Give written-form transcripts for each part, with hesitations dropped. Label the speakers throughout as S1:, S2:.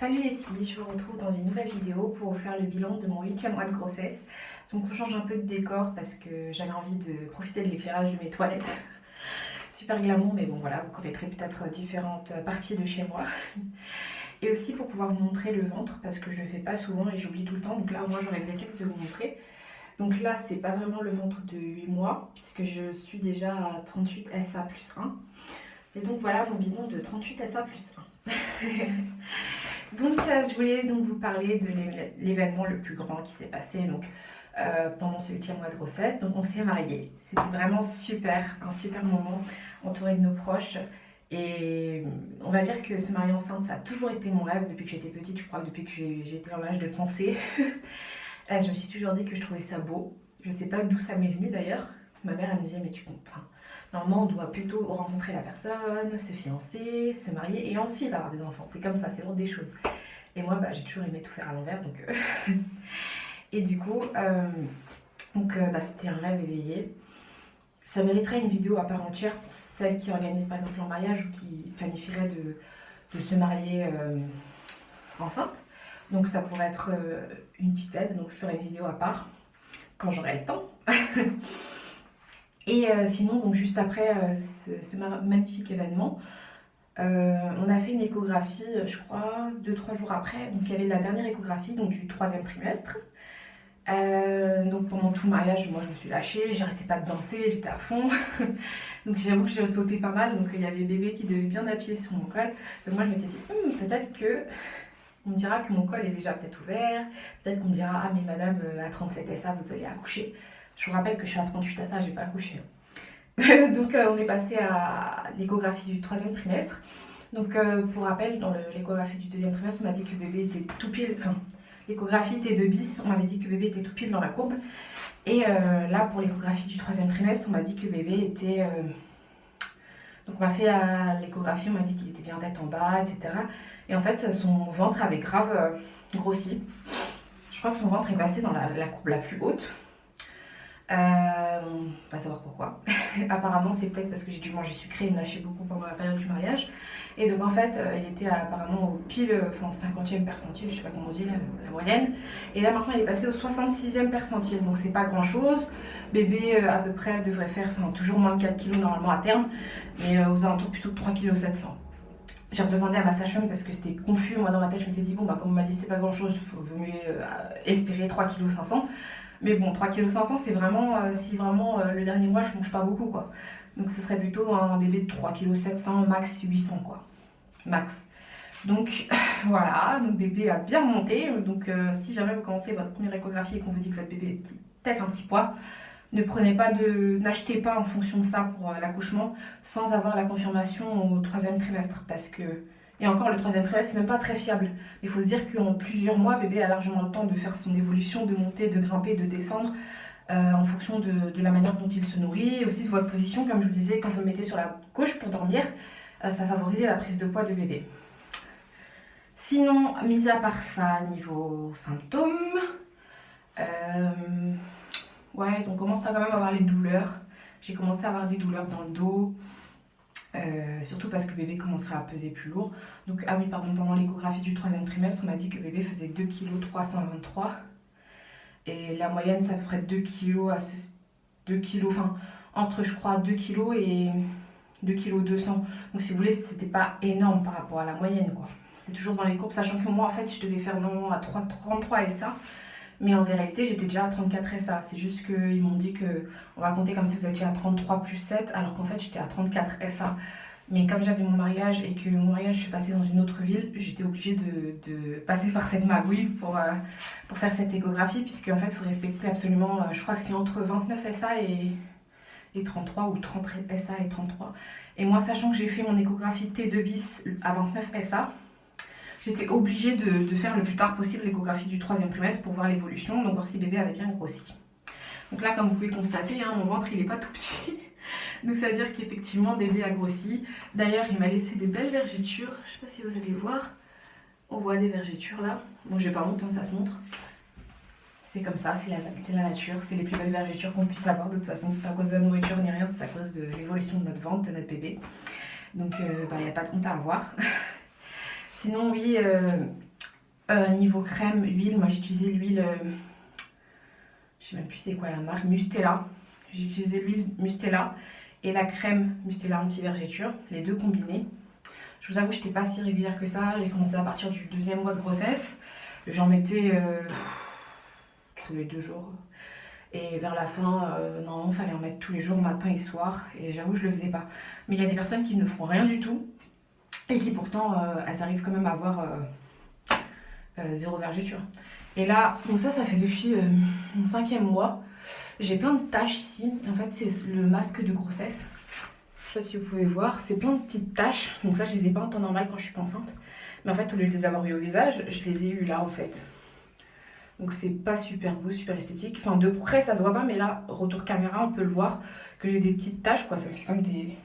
S1: Salut les filles, je vous retrouve dans une nouvelle vidéo pour vous faire le bilan de mon 8e mois de grossesse. Donc on change un peu de décor parce que j'avais envie de profiter de l'éclairage de mes toilettes. Super glamour, mais bon voilà, vous connaîtrez peut-être différentes parties de chez moi. Et aussi pour pouvoir vous montrer le ventre parce que je le fais pas souvent et j'oublie tout le temps. Donc là, moi j'aurais le réflexe de vous montrer. Donc là, c'est pas vraiment le ventre de 8 mois puisque je suis déjà à 38 SA plus 1. Et donc voilà mon bilan de 38 SA plus 1. Donc je voulais donc vous parler de l'événement le plus grand qui s'est passé pendant ce 8e mois de grossesse. Donc on s'est mariés. C'était vraiment super, un super moment entouré de nos proches. Et on va dire que se marier enceinte, ça a toujours été mon rêve depuis que j'étais petite. Je crois que depuis que j'étais en âge de penser. Je me suis toujours dit que je trouvais ça beau. Je sais pas d'où ça m'est venu d'ailleurs. Ma mère elle me disait mais tu comprends. Normalement, on doit plutôt rencontrer la personne, se fiancer, se marier et ensuite avoir des enfants. C'est comme ça, c'est l'ordre des choses. Et moi, j'ai toujours aimé tout faire à l'envers. Et du coup, c'était un rêve éveillé. Ça mériterait une vidéo à part entière pour celles qui organisent par exemple leur mariage ou qui planifieraient de se marier enceinte. Donc ça pourrait être une petite aide. Donc je ferai une vidéo à part quand j'aurai le temps. Et sinon, donc juste après ce magnifique événement, on a fait une échographie, je crois, 2-3 jours après. Donc il y avait la dernière échographie donc, du 3e trimestre. Donc pendant tout le mariage, moi je me suis lâchée, j'arrêtais pas de danser, j'étais à fond. Donc j'avoue que j'ai sauté pas mal. Donc il y avait bébé qui devait bien appuyer sur mon col. Donc moi je m'étais dit, peut-être que on me dira que mon col est déjà peut-être ouvert. Peut-être qu'on me dira, ah mais madame, à 37 SA, vous allez accoucher. Je vous rappelle que je suis à 38 SA, j'ai pas accouché. Donc on est passé à l'échographie du 3e trimestre. Donc pour rappel, dans l'échographie du 2e trimestre, on m'a dit que bébé était tout pile, enfin l'échographie T2 bis, on m'avait dit que bébé était tout pile dans la courbe. Et là pour l'échographie du 3e trimestre, on m'a dit que bébé était... Donc on m'a fait l'échographie, on m'a dit qu'il était bien tête en bas, etc. Et en fait son ventre avait grave grossi. Je crois que son ventre est passé dans la courbe la plus haute. On va savoir pourquoi. Apparemment c'est peut-être parce que j'ai dû manger sucré et me lâcher beaucoup pendant la période du mariage. Et donc en fait elle était apparemment au pile, enfin 50e percentile, je sais pas comment on dit, la moyenne. Et là maintenant elle est passée au 66e percentile, donc c'est pas grand chose. Bébé à peu près devrait faire toujours moins de 4 kg normalement à terme, mais aux alentours plutôt de 3 kg 700. J'ai redemandé à ma sage-femme parce que c'était confus. Moi dans ma tête je m'étais dit comme on m'a dit c'était pas grand chose, il vaut mieux espérer 3 kg 500. Mais bon, 3 kg 500 c'est vraiment, si vraiment le dernier mois je mange pas beaucoup quoi. Donc ce serait plutôt un bébé de 3 kg 700, max 800 quoi. Max. Donc voilà, donc bébé a bien monté. Donc si jamais vous commencez votre première échographie et qu'on vous dit que votre bébé est peut-être un petit poids, n'achetez pas en fonction de ça pour l'accouchement sans avoir la confirmation au 3e trimestre parce que... Et encore, le 3e trimestre, c'est même pas très fiable. Il faut se dire qu'en plusieurs mois, bébé a largement le temps de faire son évolution, de monter, de grimper, de descendre en fonction de la manière dont il se nourrit et aussi de votre position. Comme je vous disais, quand je me mettais sur la gauche pour dormir, ça favorisait la prise de poids de bébé. Sinon, mis à part ça, niveau symptômes, donc on commence à quand même avoir les douleurs. J'ai commencé à avoir des douleurs dans le dos. Surtout parce que bébé commencerait à peser plus lourd. Donc, pendant l'échographie du 3e trimestre, on m'a dit que bébé faisait 2 kg 323. Et la moyenne, c'est à peu près 2 kg à 2 kg, entre je crois 2 kg et 2 kg 200. Donc si vous voulez, c'était pas énorme par rapport à la moyenne quoi. C'est toujours dans les courbes, sachant que moi en fait, je devais faire normalement à 33 SA. Mais en vérité, j'étais déjà à 34 SA. C'est juste qu'ils m'ont dit qu'on va compter comme si vous étiez à 33 plus 7, alors qu'en fait, j'étais à 34 SA. Mais comme j'avais mon mariage et que mon mariage, je suis passée dans une autre ville, j'étais obligée de passer par cette magouille pour faire cette échographie, puisque en fait, il faut respecter absolument, je crois que c'est entre 29 SA et 33, ou 30 SA et 33. Et moi, sachant que j'ai fait mon échographie T2 bis à 29 SA, j'étais obligée de faire le plus tard possible l'échographie du 3e trimestre pour voir l'évolution, donc voir si bébé avait bien grossi. Donc là, comme vous pouvez constater, mon ventre il n'est pas tout petit. Donc ça veut dire qu'effectivement bébé a grossi. D'ailleurs, il m'a laissé des belles vergetures. Je ne sais pas si vous allez voir. On voit des vergetures là. Bon, je vais pas monter, ça se montre. C'est comme ça, c'est la nature. C'est les plus belles vergetures qu'on puisse avoir. De toute façon, c'est pas à cause de la nourriture ni rien, c'est à cause de l'évolution de notre ventre, de notre bébé. Donc il n'y a pas de honte à avoir. Sinon, oui, Niveau crème, huile, moi j'ai utilisé l'huile, je sais même plus c'est quoi la marque, Mustela. J'ai utilisé l'huile Mustela et la crème Mustela anti-vergéture, les deux combinés. Je vous avoue, je n'étais pas si régulière que ça. J'ai commencé à partir du 2e mois de grossesse. J'en mettais tous les 2 jours. Et vers la fin, normalement, il fallait en mettre tous les jours, matin et soir. Et j'avoue, je le faisais pas. Mais il y a des personnes qui ne font rien du tout et qui pourtant, elles arrivent quand même à avoir zéro vergeture. Et là, donc ça fait depuis mon 5e mois. J'ai plein de taches ici. En fait, c'est le masque de grossesse. Je sais pas si vous pouvez voir, c'est plein de petites taches. Donc ça, je les ai pas en temps normal quand je suis pas enceinte. Mais en fait, au lieu de les avoir eu au visage, je les ai eu là en fait. Donc c'est pas super beau, super esthétique. Enfin, de près, ça se voit pas, mais là, retour caméra, on peut le voir que j'ai des petites taches, quoi. Ça me fait comme des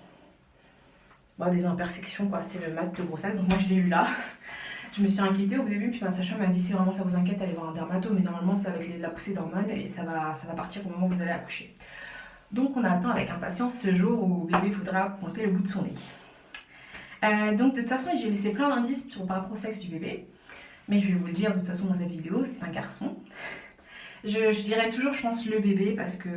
S1: imperfections, quoi. C'est le masque de grossesse. Donc moi, je l'ai eu là. Je me suis inquiétée au début, puis ma sage-femme m'a dit si vraiment ça vous inquiète, allez voir un dermato, mais normalement, c'est avec la poussée d'hormones et ça va partir au moment où vous allez accoucher. Donc on attend avec impatience ce jour où bébé faudra pointer le bout de son nez. Donc de toute façon, j'ai laissé plein d'indices par rapport au sexe du bébé. Mais je vais vous le dire de toute façon dans cette vidéo, c'est un garçon. Je dirais toujours, je pense, le bébé parce que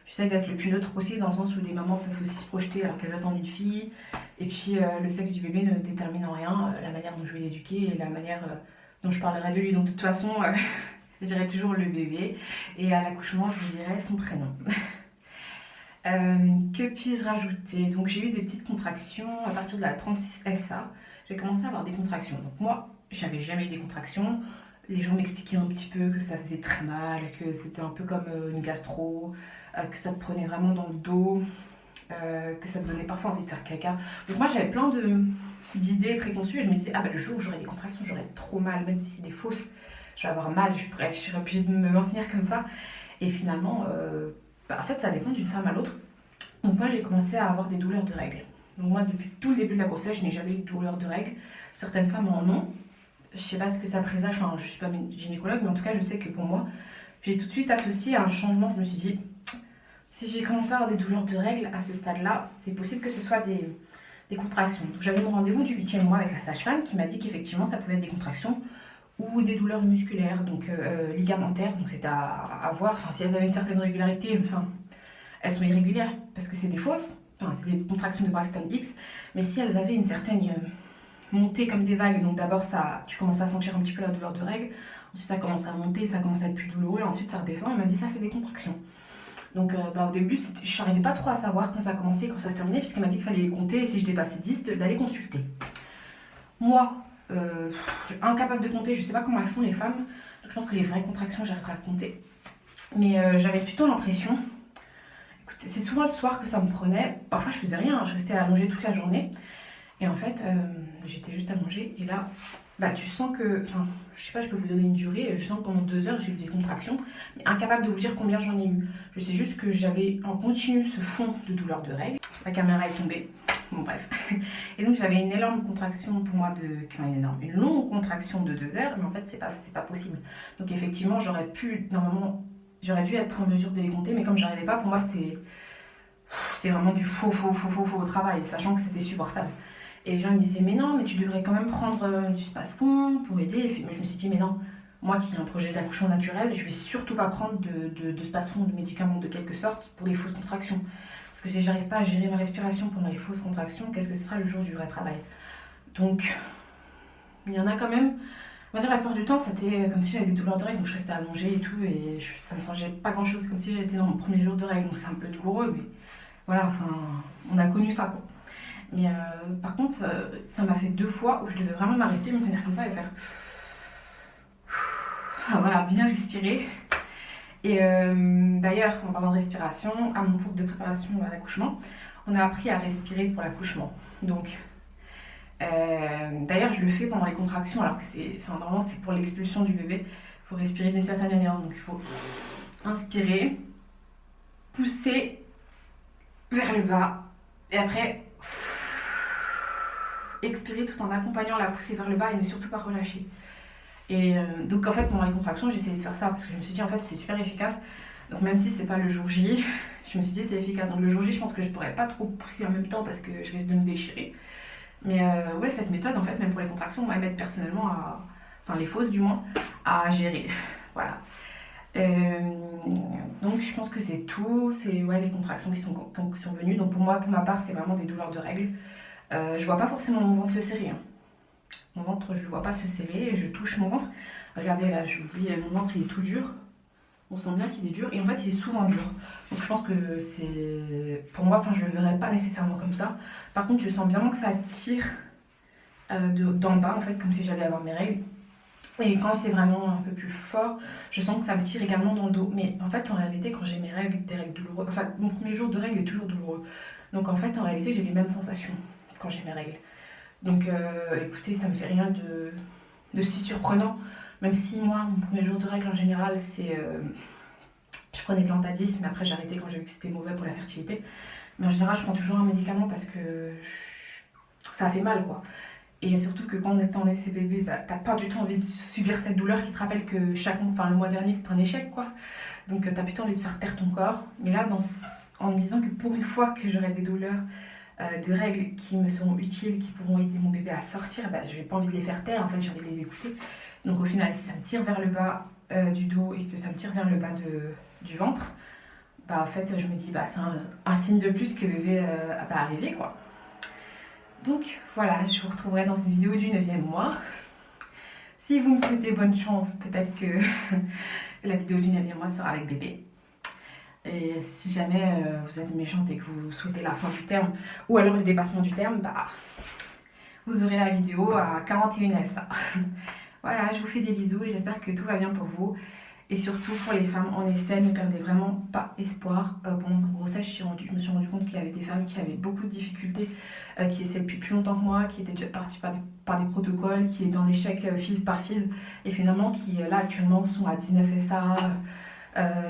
S1: j'essaie d'être le plus neutre possible dans le sens où des mamans peuvent aussi se projeter alors qu'elles attendent une fille. Et puis le sexe du bébé ne détermine en rien la manière dont je vais l'éduquer et la manière dont je parlerai de lui. Donc de toute façon, je dirais toujours le bébé. Et à l'accouchement, je vous dirais son prénom. Que puis-je rajouter? Donc j'ai eu des petites contractions à partir de la 36 SA. J'ai commencé à avoir des contractions. Donc moi, j'avais jamais eu des contractions. Les gens m'expliquaient un petit peu que ça faisait très mal, que c'était un peu comme une gastro, que ça te prenait vraiment dans le dos, que ça te donnait parfois envie de faire caca. Donc moi j'avais plein d'idées préconçues et je me disais, ah bah le jour où j'aurai des contractions, j'aurai trop mal, même si c'est des fausses, je vais avoir mal, je serai obligée de me maintenir comme ça. Et finalement, en fait ça dépend d'une femme à l'autre. Donc moi j'ai commencé à avoir des douleurs de règles. Donc moi depuis tout le début de la grossesse, je n'ai jamais eu de douleurs de règles. Certaines femmes en ont. Je sais pas ce que ça présage, enfin je suis pas gynécologue, mais en tout cas je sais que pour moi, j'ai tout de suite associé à un changement. Je me suis dit, si j'ai commencé à avoir des douleurs de règles à ce stade-là, c'est possible que ce soit des contractions. Donc j'avais mon rendez-vous du 8e mois avec la sage-femme qui m'a dit qu'effectivement ça pouvait être des contractions ou des douleurs musculaires, donc ligamentaires, donc c'est à voir, enfin, si elles avaient une certaine régularité, enfin elles sont irrégulières parce que c'est des fausses, enfin c'est des contractions de Braxton Hicks, mais si elles avaient une certaine montée comme des vagues, donc d'abord ça, tu commences à sentir un petit peu la douleur de règles, ensuite ça commence à monter, ça commence à être plus douloureux, ensuite ça redescend, elle m'a dit ça c'est des contractions. Donc au début, je n'arrivais pas trop à savoir quand ça commençait et quand ça se terminait, puisqu'elle m'a dit qu'il fallait les compter et si je dépassais 10, d'aller consulter. Moi, incapable de compter, je ne sais pas comment elles font les femmes, donc je pense que les vraies contractions, j'arriverai à compter. Mais j'avais plutôt l'impression, écoutez, c'est souvent le soir que ça me prenait, parfois je faisais rien, je restais allongée toute la journée, et en fait, j'étais juste allongée, et là, tu sens que, enfin, je sais pas, je peux vous donner une durée, je sens que pendant 2 heures, j'ai eu des contractions, mais incapable de vous dire combien j'en ai eu. Je sais juste que j'avais en continu ce fond de douleur de règles. La caméra est tombée, bon bref. Et donc j'avais une énorme contraction pour moi une longue contraction de 2 heures, mais en fait, c'est pas possible. Donc effectivement, normalement, j'aurais dû être en mesure de les compter, mais comme j'arrivais pas, pour moi, c'était vraiment du faux travail, sachant que c'était supportable. Et les gens me disaient, mais non, mais tu devrais quand même prendre du Spasfon pour aider. Mais je me suis dit, mais non, moi qui ai un projet d'accouchement naturel, je vais surtout pas prendre de Spasfon, de médicaments de quelque sorte pour des fausses contractions. Parce que si j'arrive pas à gérer ma respiration pendant les fausses contractions, qu'est-ce que ce sera le jour du vrai travail? Donc, il y en a quand même. On va dire la plupart du temps, c'était comme si j'avais des douleurs de règles, donc je restais allongée et tout, et ça me changeait pas grand-chose, comme si j'étais dans mon premier jour de règles, donc c'est un peu douloureux, mais voilà, enfin, on a connu ça, quoi. Mais par contre, ça m'a fait 2 fois où je devais vraiment m'arrêter, me tenir comme ça et faire... Voilà, bien respirer. Et d'ailleurs, en parlant de respiration, à mon cours de préparation à l'accouchement, on a appris à respirer pour l'accouchement. Donc, d'ailleurs, je le fais pendant les contractions, alors que normalement c'est pour l'expulsion du bébé. Il faut respirer d'une certaine manière. Donc, il faut inspirer, pousser vers le bas, et après... expirer tout en accompagnant la poussée vers le bas et ne surtout pas relâcher. Et donc en fait pendant les contractions j'ai essayé de faire ça parce que je me suis dit en fait c'est super efficace, donc même si c'est pas le jour J, je me suis dit c'est efficace. Donc le jour J je pense que je pourrais pas trop pousser en même temps parce que je risque de me déchirer, mais ouais, cette méthode en fait même pour les contractions moi elle m'aide personnellement enfin les fausses du moins, à gérer. Voilà. Donc je pense que c'est tout, c'est ouais, les contractions qui sont venues. Donc pour moi, pour ma part, c'est vraiment des douleurs de règles. Je vois pas forcément mon ventre se serrer, hein. Mon ventre, je le vois pas se serrer et je touche mon ventre. Regardez là, je vous dis, mon ventre il est tout dur. On sent bien qu'il est dur et en fait il est souvent dur. Donc je pense que c'est... Pour moi, enfin je le verrais pas nécessairement comme ça. Par contre, je sens bien que ça tire d'en bas en fait, comme si j'allais avoir mes règles. Et quand c'est vraiment un peu plus fort, je sens que ça me tire également dans le dos. Mais en fait, en réalité, quand j'ai mes règles, des règles douloureuses, enfin, mon premier jour de règles est toujours douloureux. Donc en fait, en réalité, j'ai les mêmes sensations quand j'ai mes règles. Donc écoutez, ça me fait rien de si surprenant. Même si moi, mon premier jour de règles en général, c'est... je prenais de l'antadis, mais après j'ai arrêté quand j'ai vu que c'était mauvais pour la fertilité. Mais en général, je prends toujours un médicament parce que ça fait mal, quoi. Et surtout que quand on est en essai bébé, bah, t'as pas du tout envie de subir cette douleur qui te rappelle que le mois dernier c'était un échec, quoi. Donc t'as plutôt envie de faire taire ton corps. Mais là, en me disant que pour une fois que j'aurai des douleurs de règles qui me seront utiles, qui pourront aider mon bébé à sortir, bah, je n'ai pas envie de les faire taire, en fait j'ai envie de les écouter. Donc au final, si ça me tire vers le bas du dos et que ça me tire vers le bas du ventre, bah en fait je me dis bah c'est un signe de plus que bébé va arriver, quoi. Donc voilà, je vous retrouverai dans une vidéo du 9e mois. Si vous me souhaitez bonne chance, peut-être que la vidéo du 9e mois sera avec bébé. Et si jamais vous êtes méchante et que vous souhaitez la fin du terme, ou alors le dépassement du terme, bah, vous aurez la vidéo à 41 SA. Voilà, je vous fais des bisous et j'espère que tout va bien pour vous. Et surtout pour les femmes en essai, ne perdez vraiment pas espoir. Pendant ma grossesse, je me suis rendu compte qu'il y avait des femmes qui avaient beaucoup de difficultés, qui essaient depuis plus longtemps que moi, qui étaient déjà parties par des protocoles, qui étaient dans l'échec FIV par FIV, et finalement qui là actuellement sont à 19 SA,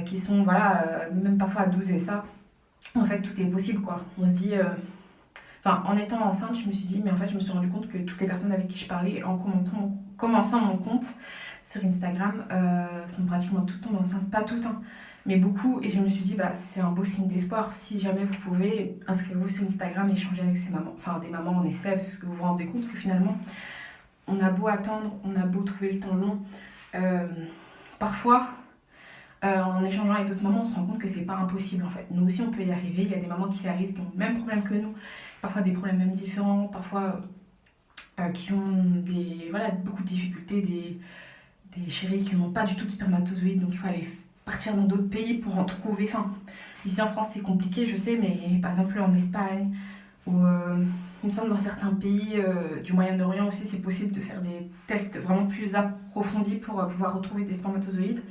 S1: qui sont voilà, même parfois à 12 SA. En fait, tout est possible, quoi. On se dit... Enfin, en étant enceinte, je me suis dit, mais en fait, je me suis rendu compte que toutes les personnes avec qui je parlais en commençant mon compte sur Instagram sont pratiquement toutes tombées enceintes, pas toutes, hein, mais beaucoup. Et je me suis dit, bah, c'est un beau signe d'espoir. Si jamais vous pouvez, inscrivez-vous sur Instagram et échangez avec ces mamans, enfin des mamans en essai, parce que vous vous rendez compte que finalement, on a beau attendre, on a beau trouver le temps long, parfois. En échangeant avec d'autres mamans, on se rend compte que c'est pas impossible en fait. Nous aussi, on peut y arriver. Il y a des mamans qui y arrivent, qui ont le même problème que nous, parfois des problèmes même différents, parfois qui ont beaucoup de difficultés, des chéris qui n'ont pas du tout de spermatozoïdes, donc il faut aller partir dans d'autres pays pour en trouver. Enfin, ici en France, c'est compliqué, je sais, mais par exemple en Espagne, ou il me semble dans certains pays du Moyen-Orient aussi, c'est possible de faire des tests vraiment plus approfondis pour pouvoir retrouver des spermatozoïdes.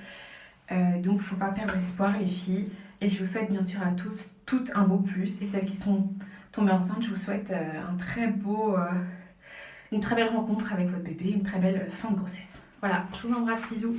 S1: Donc il ne faut pas perdre espoir, les filles. Et je vous souhaite bien sûr à tous, toutes un beau plus. Et celles qui sont tombées enceintes, je vous souhaite une très belle rencontre avec votre bébé, une très belle fin de grossesse. Voilà, je vous embrasse, bisous.